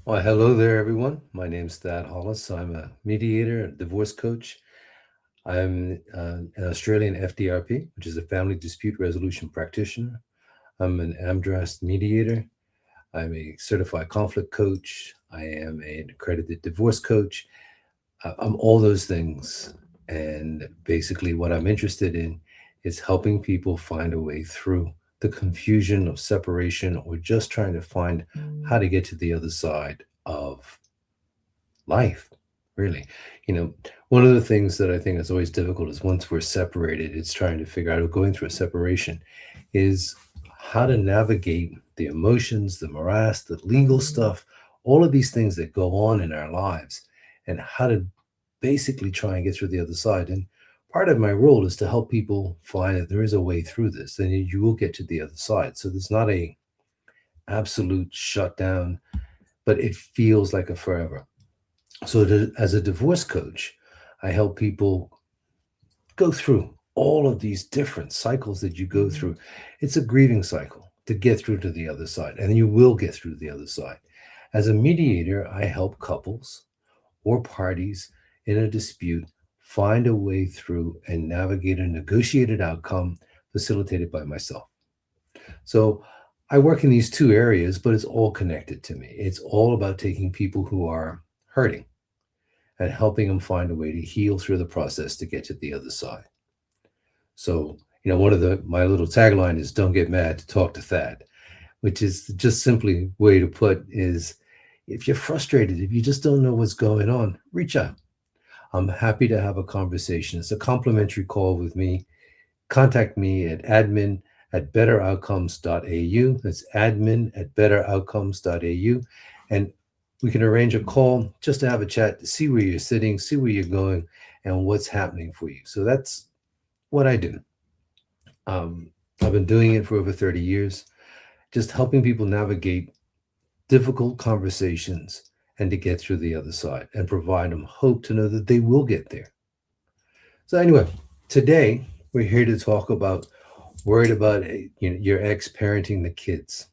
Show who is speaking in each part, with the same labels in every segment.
Speaker 1: Well, hello there, everyone. My name's Hollis. I'm a mediator, a divorce coach. I'm an Australian FDRP, which is a family dispute resolution practitioner. I'm an AMDRAST mediator. I'm a certified conflict coach. I am an accredited divorce coach. I'm all those things. And basically, what I'm interested in is helping people find a way through the confusion of separation or just trying to find how to get to the other side of life, really. You know, one of the things that I think is always difficult is once we're separated, it's trying to figure out, or going through a separation, is how to navigate the emotions, the morass, the legal stuff, all of these things that go on in our lives, and how to basically try and get through the other side. And part of my role is to help people find that there is a way through this, and you will get to the other side. So there's not a absolute shutdown, but it feels like a forever. So, as a divorce coach, I help people go through all of these different cycles that you go through. It's a grieving cycle to get through to the other side, and you will get through to the other side. As a mediator, I help couples or parties in a dispute find a way through and navigate a negotiated outcome facilitated by myself. So, I work in these two areas, but it's all connected to me. It's all about taking people who are hurting and helping them find a way to heal through the process to get to the other side. So, one of my little tagline is "Don't get mad, talk to Thad," which is just simply way to put is if you're frustrated, if you just don't know what's going on, reach out. I'm happy to have a conversation. It's a complimentary call with me. Contact me at admin@betteroutcomes.au. That's admin@betteroutcomes.au. And we can arrange a call just to have a chat to see where you're sitting, see where you're going, and what's happening for you. So that's what I do. Um, I've been doing it for over 30 years, just helping people navigate difficult conversations and to get through the other side and provide them hope to know that they will get there. So, anyway, today we're here to talk about worried about your ex parenting the kids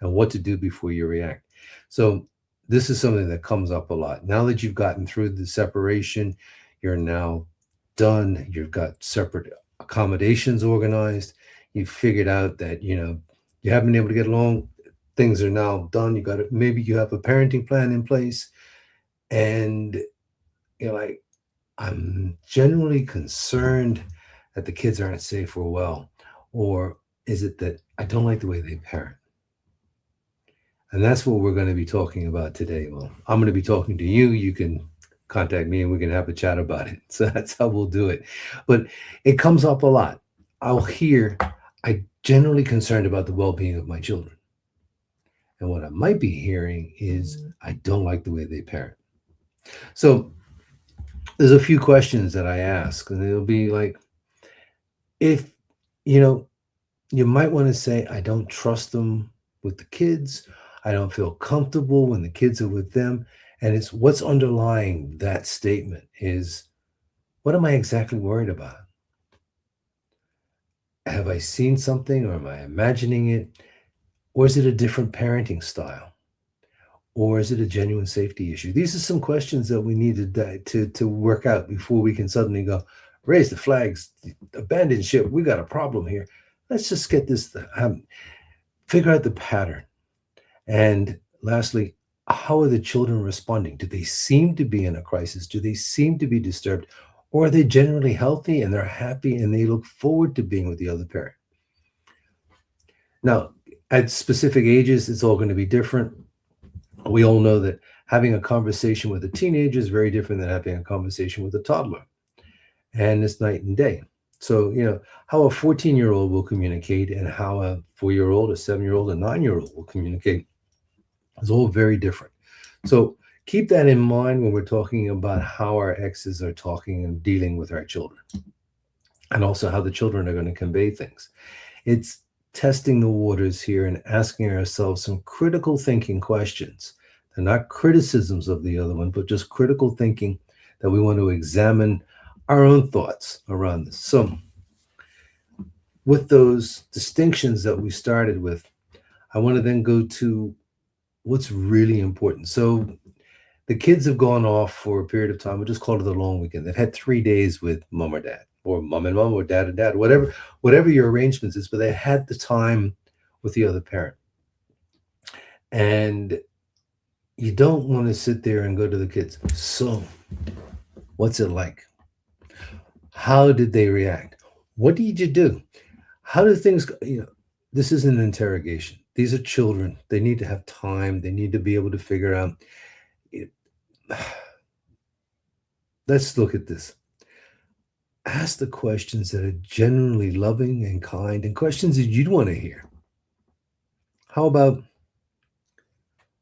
Speaker 1: and what to do before you react. So this is something that comes up a lot. Now that you've gotten through the separation, you're now done. You've got separate accommodations organized. You've figured out that you haven't been able to get along. Things are now done. You got it. Maybe you have a parenting plan in place, and you're like, I'm generally concerned that the kids aren't safe or well, or is it that I don't like the way they parent? And that's what we're going to be talking about today. Well, I'm going to be talking to you. You can contact me and we can have a chat about it. So that's how we'll do it. But it comes up a lot. I'll hear, I generally concerned about the well being of my children. And what I might be hearing is, I don't like the way they parent. So there's a few questions that I ask, and it'll be like, if, you know, you might want to say, I don't trust them with the kids. I don't feel comfortable when the kids are with them. And it's what's underlying that statement is, what am I exactly worried about? Have I seen something, or am I imagining it? Or is it a different parenting style? Or is it a genuine safety issue? These are some questions that we need to work out before we can suddenly go, raise the flags, abandon ship. We got a problem here. Let's just get this, figure out the pattern. And lastly, how are the children responding? Do they seem to be in a crisis? Do they seem to be disturbed? Or are they generally healthy and they're happy and they look forward to being with the other parent? Now, at specific ages, it's all going to be different. We all know that having a conversation with a teenager is very different than having a conversation with a toddler. And it's night and day. So, how a 14-year-old will communicate and how a 4-year-old, a 7-year-old, a 9-year-old will communicate is all very different. So keep that in mind when we're talking about how our exes are talking and dealing with our children, and also how the children are going to convey things. It's testing the waters here and asking ourselves some critical thinking questions. They're not criticisms of the other one, but just critical thinking that we want to examine our own thoughts around this. So, with those distinctions that we started with, I want to then go to what's really important. So the kids have gone off for a period of time. We'll just call it a long weekend. They've had 3 days with mom or dad, or mom and mom, or dad and dad, whatever your arrangements is, but they had the time with the other parent. And you don't want to sit there and go to the kids. So, what's it like? How did they react? What did you do? How do things go? This isn't an interrogation. These are children. They need to have time. They need to be able to figure out. Let's look at this. Ask the questions that are genuinely loving and kind, and questions that you'd want to hear. How about,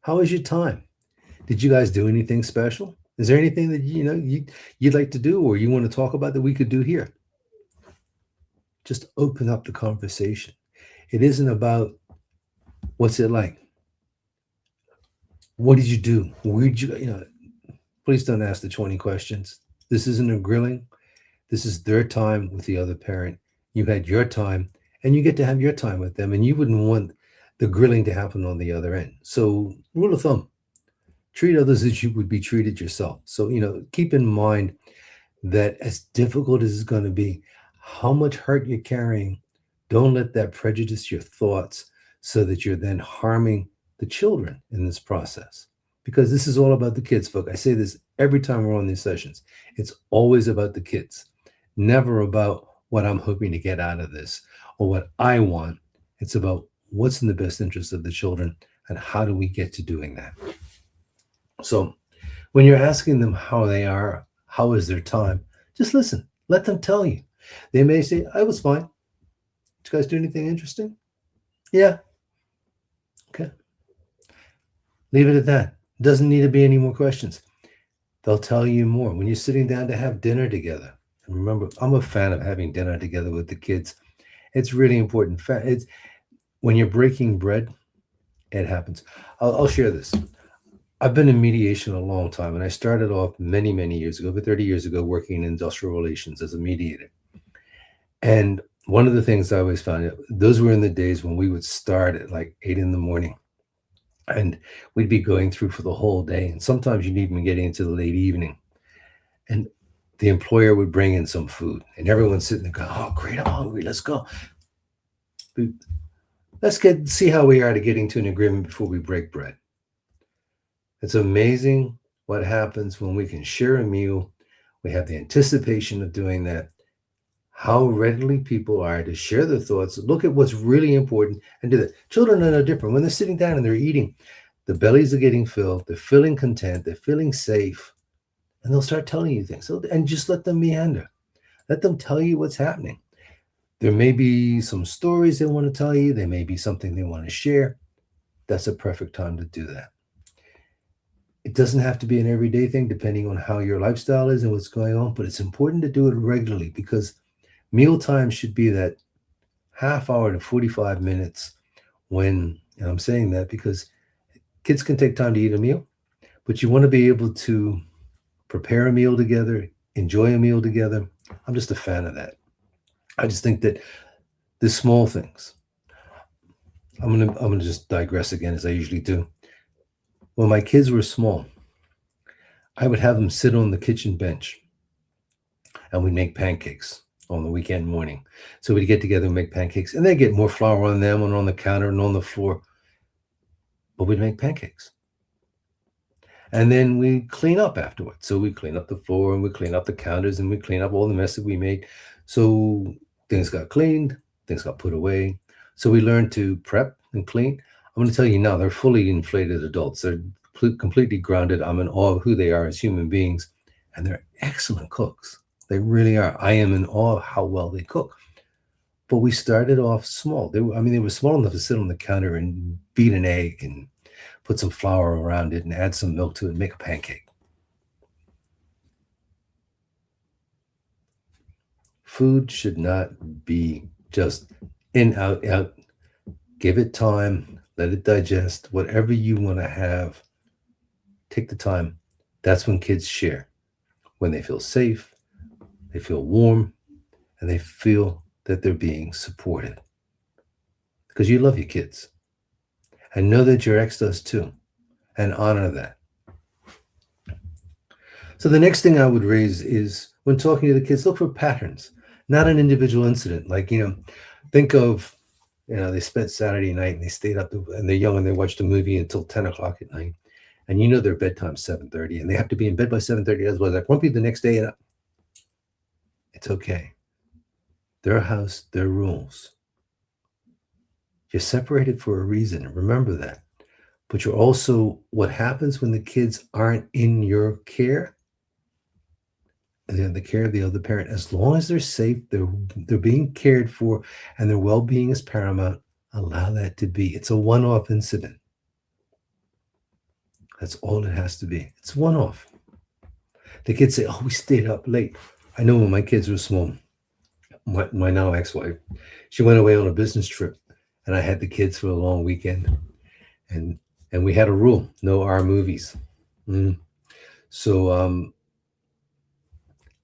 Speaker 1: how was your time? Did you guys do anything special? Is there anything that you'd like to do, or you want to talk about, that we could do here? Just open up the conversation. It isn't about what's it like. What did you do? Where'd you please don't ask the 20 questions. This isn't a grilling. This is their time with the other parent. You had your time, and you get to have your time with them, and you wouldn't want the grilling to happen on the other end. So, rule of thumb, treat others as you would be treated yourself. So, keep in mind that as difficult as it's going to be, how much hurt you're carrying, don't let that prejudice your thoughts so that you're then harming the children in this process. Because this is all about the kids, folks. I say this every time we're on these sessions. It's always about the kids, never about what I'm hoping to get out of this or what I want. It's about what's in the best interest of the children and how do we get to doing that. So when you're asking them how they are, how is their time, just listen. Let them tell you. They may say, I was fine. Did you guys do anything interesting? Yeah. Okay. Leave it at that. Doesn't need to be any more questions. They'll tell you more. When you're sitting down to have dinner together, and remember, I'm a fan of having dinner together with the kids. It's really important. It's when you're breaking bread, it happens. I'll share this. I've been in mediation a long time, and I started off many, many years ago, over 30 years ago, working in industrial relations as a mediator. And one of the things I always found, those were in the days when we would start at like 8 in the morning. And we'd be going through for the whole day. And sometimes you'd even get into the late evening. And the employer would bring in some food. And everyone's sitting there going, oh, great, I'm hungry. Let's go. Let's see how we are to getting to an agreement before we break bread. It's amazing what happens when we can share a meal. We have the anticipation of doing that. How readily people are to share their thoughts, look at what's really important, and do that. Children are no different. When they're sitting down and they're eating, the bellies are getting filled, they're feeling content, they're feeling safe, and they'll start telling you things. And just let them meander. Let them tell you what's happening. There may be some stories they want to tell you. There may be something they want to share. That's a perfect time to do that. It doesn't have to be an everyday thing, depending on how your lifestyle is and what's going on, but it's important to do it regularly, because mealtime should be that half hour to 45 minutes and I'm saying that because kids can take time to eat a meal, but you want to be able to prepare a meal together, enjoy a meal together. I'm just a fan of that. I just think that the small things, I'm gonna just digress again, as I usually do. When my kids were small, I would have them sit on the kitchen bench and we'd make pancakes on the weekend morning. So we'd get together and make pancakes, and they'd get more flour on them and on the counter and on the floor. But we'd make pancakes. And then we'd clean up afterwards. So we'd clean up the floor and we'd clean up the counters and we'd clean up all the mess that we made. So things got cleaned, things got put away. So we learned to prep and clean. I'm going to tell you now, they're fully inflated adults. They're completely grounded. I'm in awe of who they are as human beings, and they're excellent cooks. They really are. I am in awe of how well they cook. But we started off small. They were small enough to sit on the counter and beat an egg and put some flour around it and add some milk to it and make a pancake. Food should not be just in, out, out. Give it time. Let it digest. Whatever you want to have, take the time. That's when kids share. When they feel safe, they feel warm, and they feel that they're being supported. Because you love your kids. And know that your ex does too. and honor that. So the next thing I would raise is when talking to the kids, look for patterns, not an individual incident. Like, think of, they spent Saturday night and they stayed up and they're young and they watched a movie until 10 o'clock at night. And their bedtime's 7:30 and they have to be in bed by 7:30. Otherwise, I won't be the next day. And it's okay. Their house, their rules. You're separated for a reason. Remember that. But you're also, what happens when the kids aren't in your care, the care of the other parent, as long as they're safe, they're being cared for, and their well-being is paramount, allow that to be. It's a one-off incident. That's all it has to be. It's one-off. The kids say, oh, we stayed up late. I know when my kids were small, my now ex-wife, she went away on a business trip, and I had the kids for a long weekend, and we had a rule: no R movies. So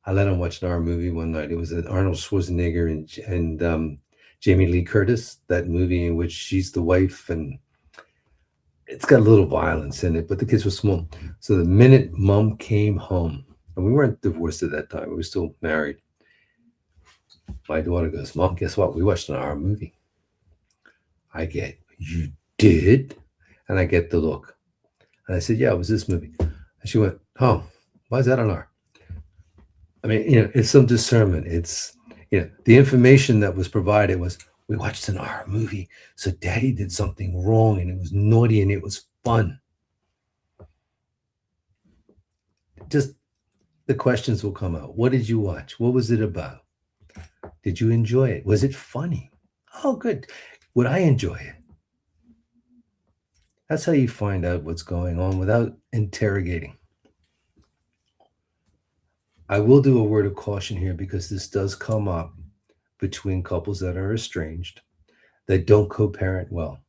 Speaker 1: I let them watch an R movie one night. It was an Arnold Schwarzenegger and Jamie Lee Curtis, that movie in which she's the wife, and it's got a little violence in it, but the kids were small. So the minute mom came home, and we weren't divorced at that time, we were still married, my daughter goes, Mom, guess what? We watched an R movie. I get, you did? And I get the look. And I said, yeah, it was this movie. And she went, oh, why is that an R? I mean, it's some discernment. It's, the information that was provided was, we watched an R movie, so Daddy did something wrong, and it was naughty, and it was fun. Just the questions will come out. What did you watch? What was it about? Did you enjoy it? Was it funny? Oh, good. Would I enjoy it? That's how you find out what's going on without interrogating. I will do a word of caution here because this does come up between couples that are estranged, that don't co-parent well.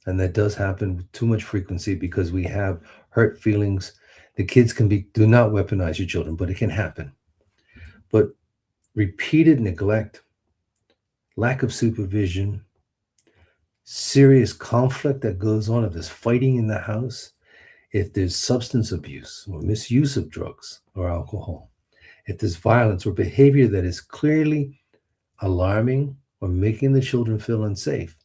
Speaker 1: And that does happen with too much frequency because we have hurt feelings. The kids do not weaponize your children, but it can happen. But repeated neglect, lack of supervision, serious conflict that goes on, if there's fighting in the house, if there's substance abuse or misuse of drugs or alcohol, if there's violence or behavior that is clearly alarming or making the children feel unsafe,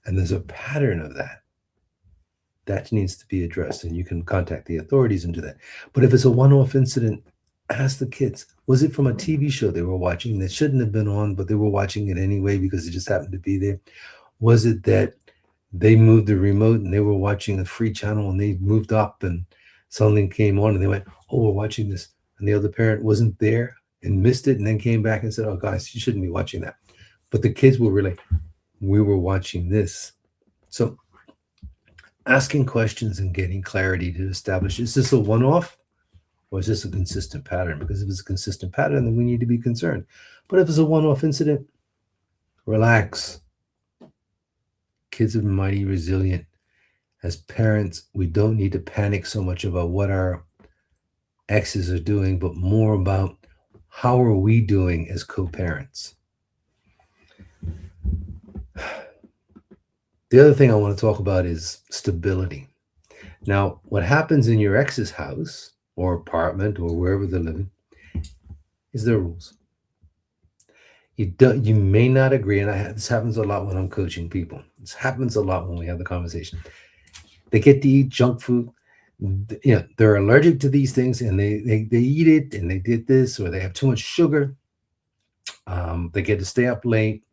Speaker 1: and there's a pattern of that needs to be addressed, and you can contact the authorities and do that. But if it's a one-off incident, ask the kids, was it from a TV show they were watching that shouldn't have been on, but they were watching it anyway because it just happened to be there? Was it that they moved the remote and they were watching a free channel and they moved up and something came on and they went, oh, we're watching this, and the other parent wasn't there and missed it and then came back and said, oh, guys, you shouldn't be watching that. But the kids were really, we were watching this. So asking questions and getting clarity to establish, is this a one-off or is this a consistent pattern? Because if it's a consistent pattern, then we need to be concerned. But if it's a one-off incident, relax. Kids are mighty resilient. As parents, we don't need to panic so much about what our exes are doing, but more about how are we doing as co-parents. The other thing I want to talk about is stability. Now, what happens in your ex's house or apartment or wherever they're living is their rules. You may not agree, and this happens a lot when I'm coaching people. This happens a lot when we have the conversation. They get to eat junk food. They're allergic to these things, and they eat it, and they did this, or they have too much sugar. They get to stay up late.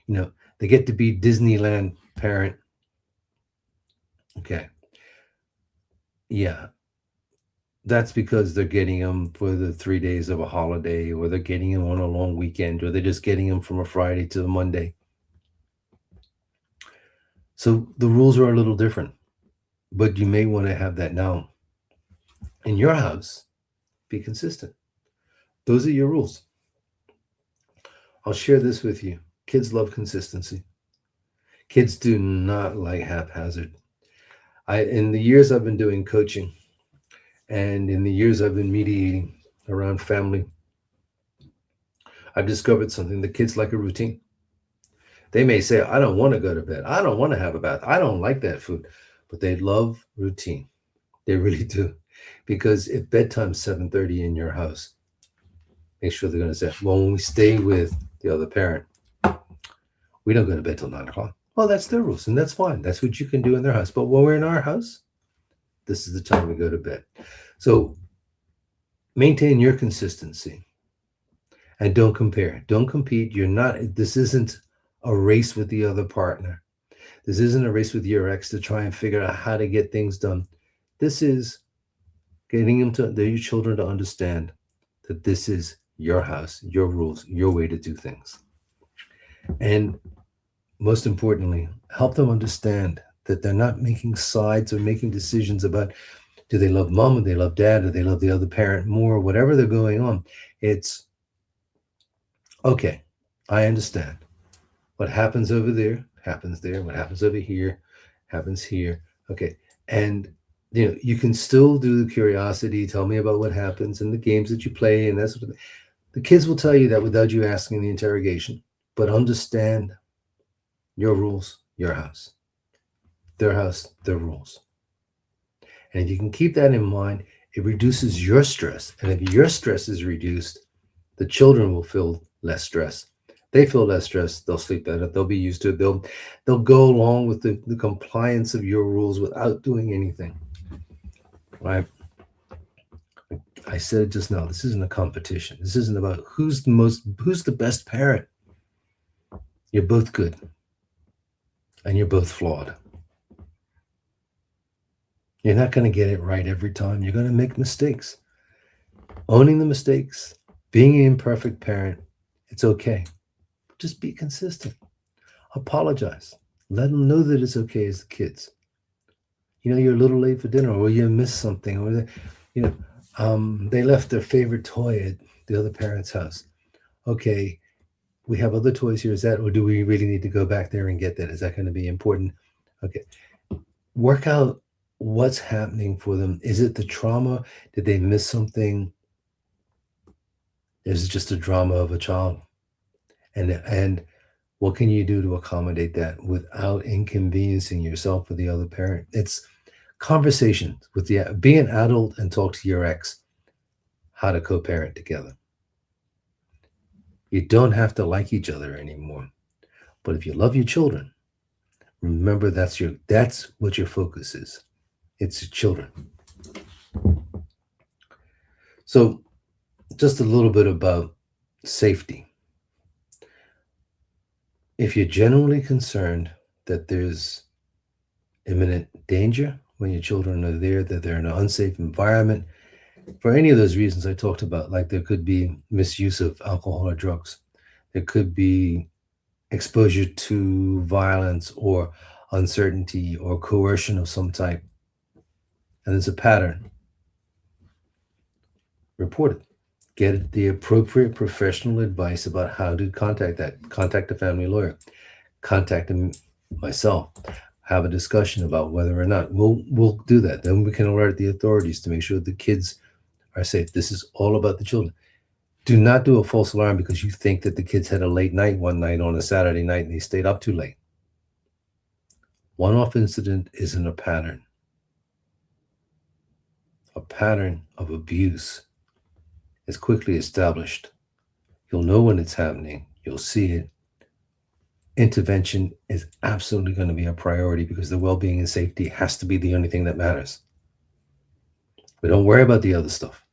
Speaker 1: They get to be Disneyland parent. Okay. Yeah. That's because they're getting them for the 3 days of a holiday, or they're getting them on a long weekend, or they're just getting them from a Friday to a Monday. So the rules are a little different, but you may want to have that now. In your house, be consistent. Those are your rules. I'll share this with you. Kids love consistency. Kids do not like haphazard. In the years I've been doing coaching, and in the years I've been mediating around family, I've discovered something. The kids like a routine. They may say, I don't want to go to bed. I don't want to have a bath. I don't like that food. but they love routine. They really do. Because if bedtime's 7:30 in your house, make sure they're going to say, well, when we stay with the other parent, we don't go to bed till 9 o'clock. Well, that's their rules, and that's fine. That's what you can do in their house. But when we're in our house, this is the time we go to bed. So maintain your consistency and don't compare. Don't compete. This isn't a race with the other partner. This isn't a race with your ex to try and figure out how to get things done. This is getting your children to understand that this is your house, your rules, your way to do things. And most importantly, help them understand that they're not making sides or making decisions about do they love mom or they love dad or they love the other parent more, whatever they're going on. It's okay, I understand. What happens over there happens there. What happens over here happens here. Okay. And you can still do the curiosity, tell me about what happens and the games that you play, and that's what the kids will tell you that without you asking the interrogation. But understand your rules, your house, their rules. And if you can keep that in mind, it reduces your stress. And if your stress is reduced, the children will feel less stress. They feel less stress, they'll sleep better, they'll be used to it, they'll go along with the compliance of your rules without doing anything. Right? I said it just now, this isn't a competition. This isn't about who's the best parent. You're both good. And you're both flawed. You're not going to get it right every time. You're going to make mistakes. Owning the mistakes, being an imperfect parent, it's okay. Just be consistent. Apologize. Let them know that it's okay as the kids. You're a little late for dinner, or you missed something, or they left their favorite toy at the other parent's house. Okay, we have other toys here. Is that, or do we really need to go back there and get that? Is that going to be important? Okay. Work out what's happening for them. Is it the trauma? Did they miss something? Is it just a drama of a child? And what can you do to accommodate that without inconveniencing yourself or the other parent? It's conversations with be an adult and talk to your ex how to co-parent together. You don't have to like each other anymore. But if you love your children, remember that's what your focus is. It's your children. So just a little bit about safety. If you're genuinely concerned that there's imminent danger when your children are there, that they're in an unsafe environment, for any of those reasons I talked about, like there could be misuse of alcohol or drugs, there could be exposure to violence or uncertainty or coercion of some type, and there's a pattern, report it. Get the appropriate professional advice about how to contact that. Contact a family lawyer. Contact myself. Have a discussion about whether or not we'll do that. Then we can alert the authorities to make sure the kids are safe. This is all about the children. Do not do a false alarm because you think that the kids had a late night one night on a Saturday night and they stayed up too late. One-off incident isn't a pattern. A pattern of abuse is quickly established. You'll know when it's happening. You'll see it. Intervention is absolutely going to be a priority because the well-being and safety has to be the only thing that matters. We don't worry about the other stuff.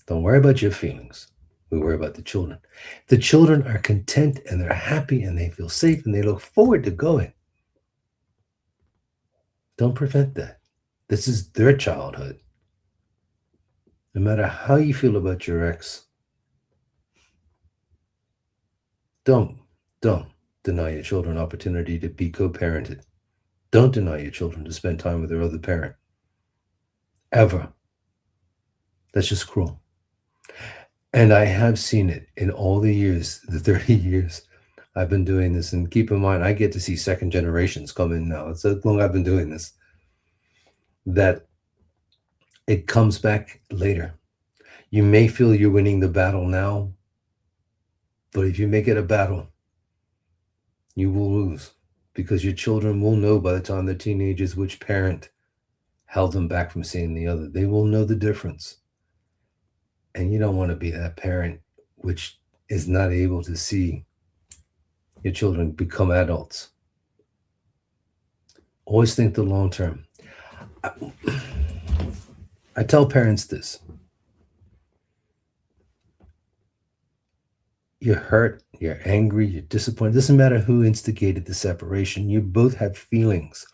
Speaker 1: Don't worry about your feelings. We worry about the children. The children are content and they're happy and they feel safe and they look forward to going. Don't prevent that. This is their childhood. No matter how you feel about your ex, don't deny your children opportunity to be co-parented. Don't deny your children to spend time with their other parent. Ever. That's just cruel. And I have seen it in all the years, the 30 years I've been doing this. And keep in mind, I get to see second generations come in now. It's so long I've been doing this, that it comes back later. You may feel you're winning the battle now, but if you make it a battle, you will lose because your children will know by the time they're teenagers which parent held them back from seeing the other. They will know the difference. And you don't want to be that parent which is not able to see your children become adults. Always think the long term. I tell parents this. You're hurt, you're angry, you're disappointed. It doesn't matter who instigated the separation. You both have feelings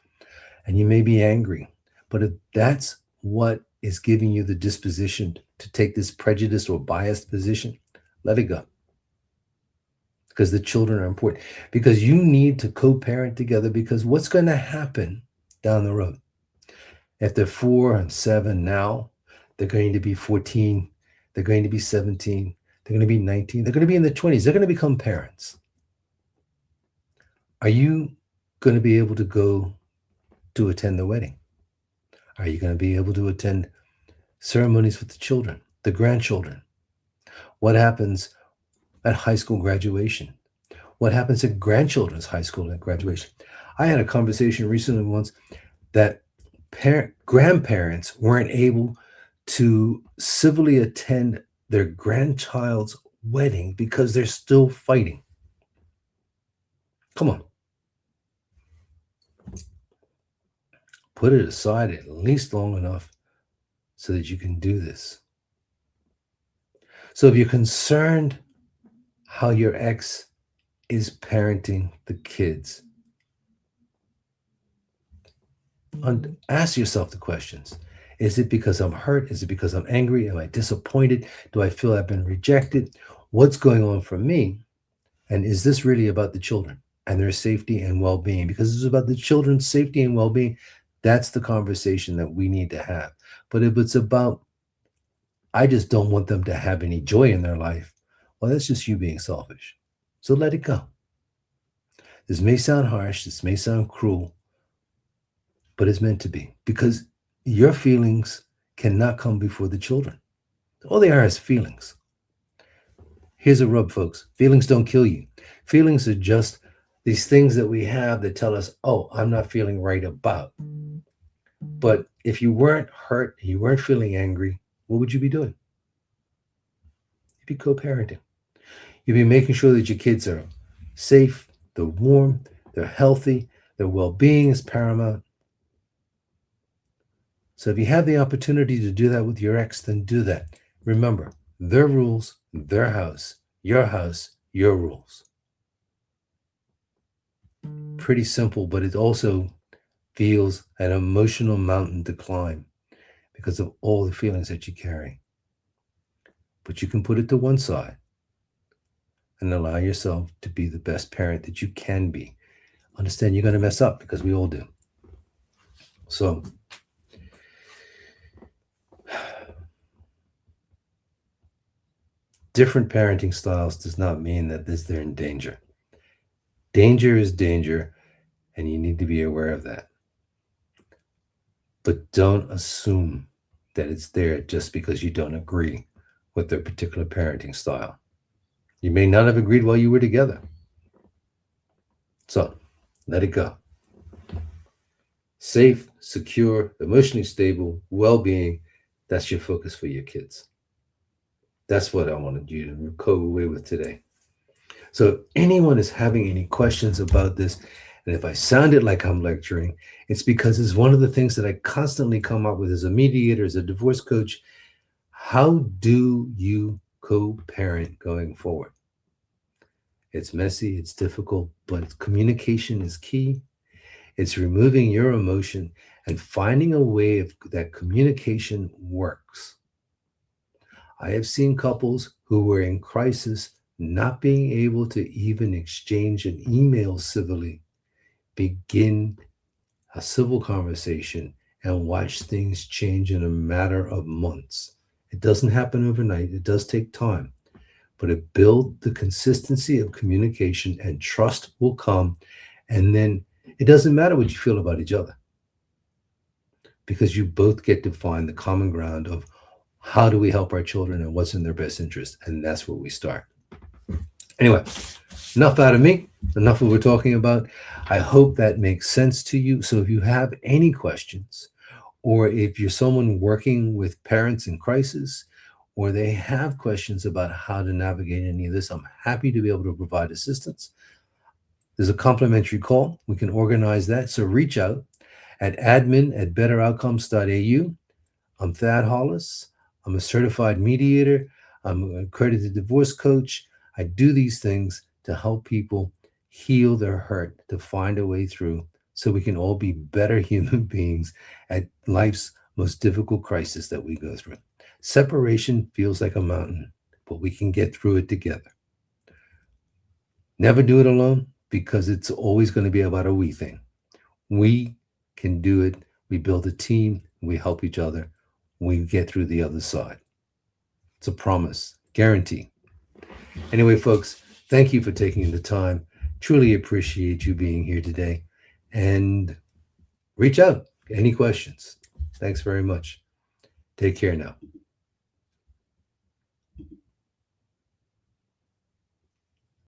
Speaker 1: and you may be angry. But if that's what is giving you the disposition to take this prejudiced or biased position, let it go. Because the children are important. Because you need to co-parent together, because what's going to happen down the road? If they're 4 and 7 now, they're going to be 14, they're going to be 17, they're going to be 19, they're going to be in their 20s, they're going to become parents. Are you going to be able to go to attend the wedding? Are you going to be able to attend ceremonies with the children, the grandchildren? What happens at high school graduation? What happens at grandchildren's high school graduation? I had a conversation recently once that grandparents weren't able to civilly attend their grandchild's wedding because they're still fighting. Come on. Put it aside at least long enough so that you can do this. So if you're concerned how your ex is parenting the kids, ask yourself the questions. Is it because I'm hurt? Is it because I'm angry? Am I disappointed? Do I feel I've been rejected? What's going on for me? And is this really about the children and their safety and well-being? Because it's about the children's safety and well-being. That's the conversation that we need to have. But if it's about, I just don't want them to have any joy in their life, well, that's just you being selfish. So let it go. This may sound harsh, this may sound cruel, but it's meant to be, because your feelings cannot come before the children. All they are is feelings. Here's a rub, folks. Feelings don't kill you. Feelings are just these things that we have that tell us, oh, I'm not feeling right about. But if you weren't hurt, you weren't feeling angry, what would you be doing? You'd be co-parenting. You'd be making sure that your kids are safe, they're warm, they're healthy, their well-being is paramount. So if you have the opportunity to do that with your ex, then do that. Remember, their rules, their house, your rules. Pretty simple, but it also feels an emotional mountain to climb because of all the feelings that you carry. But you can put it to one side and allow yourself to be the best parent that you can be. Understand you're going to mess up, because we all do. So different parenting styles does not mean that they're in danger. Danger is danger, and you need to be aware of that. But don't assume that it's there just because you don't agree with their particular parenting style. You may not have agreed while you were together. So let it go. Safe, secure, emotionally stable, well-being, that's your focus for your kids. That's what I wanted you to go away with today. So if anyone is having any questions about this, and if I sounded like I'm lecturing, it's because it's one of the things that I constantly come up with as a mediator, as a divorce coach. How do you co-parent going forward? It's messy, it's difficult, but communication is key. It's removing your emotion and finding a way that communication works. I have seen couples who were in crisis not being able to even exchange an email civilly begin a civil conversation and watch things change in a matter of months. It doesn't happen overnight. It does take time, but it builds the consistency of communication, and trust will come. And then it doesn't matter what you feel about each other, because you both get to find the common ground of how do we help our children and what's in their best interest. And that's where we start. Anyway, enough out of me, enough of what we're talking about. I hope that makes sense to you. So if you have any questions, or if you're someone working with parents in crisis, or they have questions about how to navigate any of this, I'm happy to be able to provide assistance. There's a complimentary call. We can organize that. So reach out at admin@betteroutcomes.au. I'm Thad Hollis. I'm a certified mediator. I'm an accredited divorce coach. I do these things to help people heal their hurt, to find a way through so we can all be better human beings at life's most difficult crisis that we go through. Separation feels like a mountain, but we can get through it together. Never do it alone because it's always going to be about a we thing. We can do it. We build a team. We help each other. We get through the other side. It's a promise, guarantee. Anyway, folks, thank you for taking the time. Truly appreciate you being here today. And reach out. Any questions? Thanks very much. Take care now.